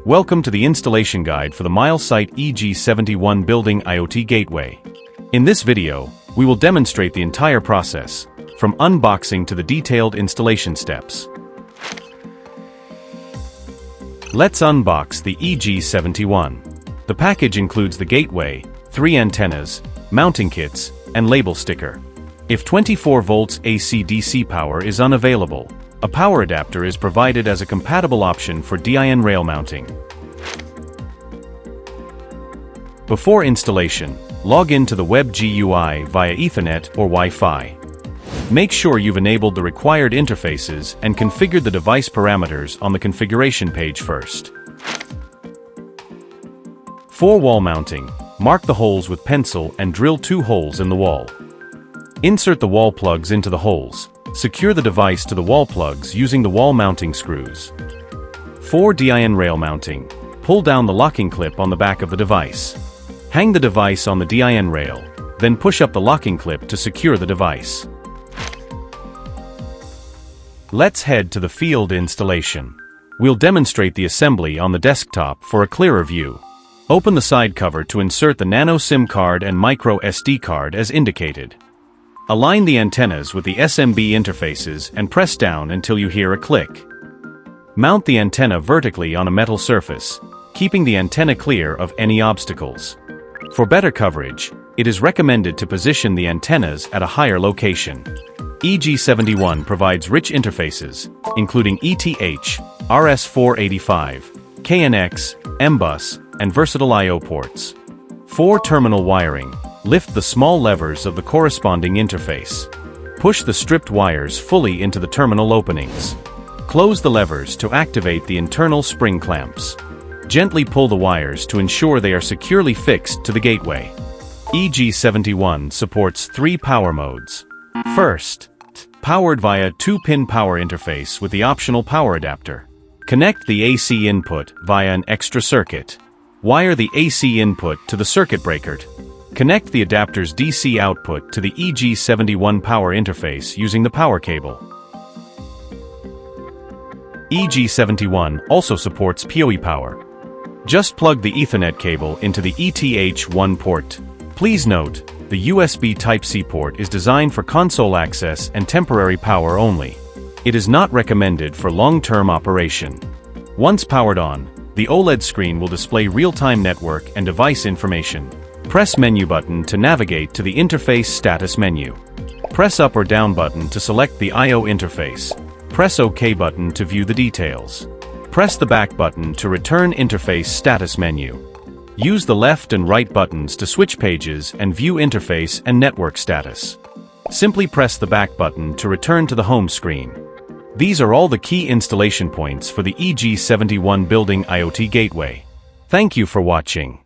Welcome to the installation guide for the Milesight EG71 building IoT gateway. In this video, we will demonstrate the entire process, from unboxing to the detailed installation steps. Let's unbox the EG71. The package includes the gateway, 3 antennas, mounting kits, and label sticker. If 24 volts AC/DC power is unavailable, a power adapter is provided as a compatible option for DIN rail mounting. Before installation, log in to the web GUI via Ethernet or Wi-Fi. Make sure you've enabled the required interfaces and configured the device parameters on the configuration page first. For wall mounting, mark the holes with pencil and drill 2 holes in the wall. Insert the wall plugs into the holes. Secure the device to the wall plugs using the wall mounting screws. For DIN rail mounting, pull down the locking clip on the back of the device. Hang the device on the DIN rail, then push up the locking clip to secure the device. Let's head to the field installation. We'll demonstrate the assembly on the desktop for a clearer view. Open the side cover to insert the nano SIM card and micro SD card as indicated. Align the antennas with the SMB interfaces and press down until you hear a click. Mount the antenna vertically on a metal surface, keeping the antenna clear of any obstacles. For better coverage, it is recommended to position the antennas at a higher location. EG71 provides rich interfaces, including ETH, RS485, KNX, M-Bus, and versatile I/O ports. For terminal wiring, lift the small levers of the corresponding interface. Push the stripped wires fully into the terminal openings. Close the levers to activate the internal spring clamps. Gently pull the wires to ensure they are securely fixed to the gateway. EG71 supports 3 power modes. First, powered via 2-pin power interface with the optional power adapter. Connect the AC input via an extra circuit. Wire the AC input to the circuit breaker. Connect the adapter's DC output to the EG71 power interface using the power cable. EG71 also supports PoE power. Just plug the Ethernet cable into the ETH1 port. Please note, the USB Type-C port is designed for console access and temporary power only. It is not recommended for long-term operation. Once powered on, the OLED screen will display real-time network and device information. Press menu button to navigate to the interface status menu. Press up or down button to select the I/O interface. Press OK button to view the details. Press the back button to return interface status menu. Use the left and right buttons to switch pages and view interface and network status. Simply press the back button to return to the home screen. These are all the key installation points for the EG71 building IoT gateway. Thank you for watching.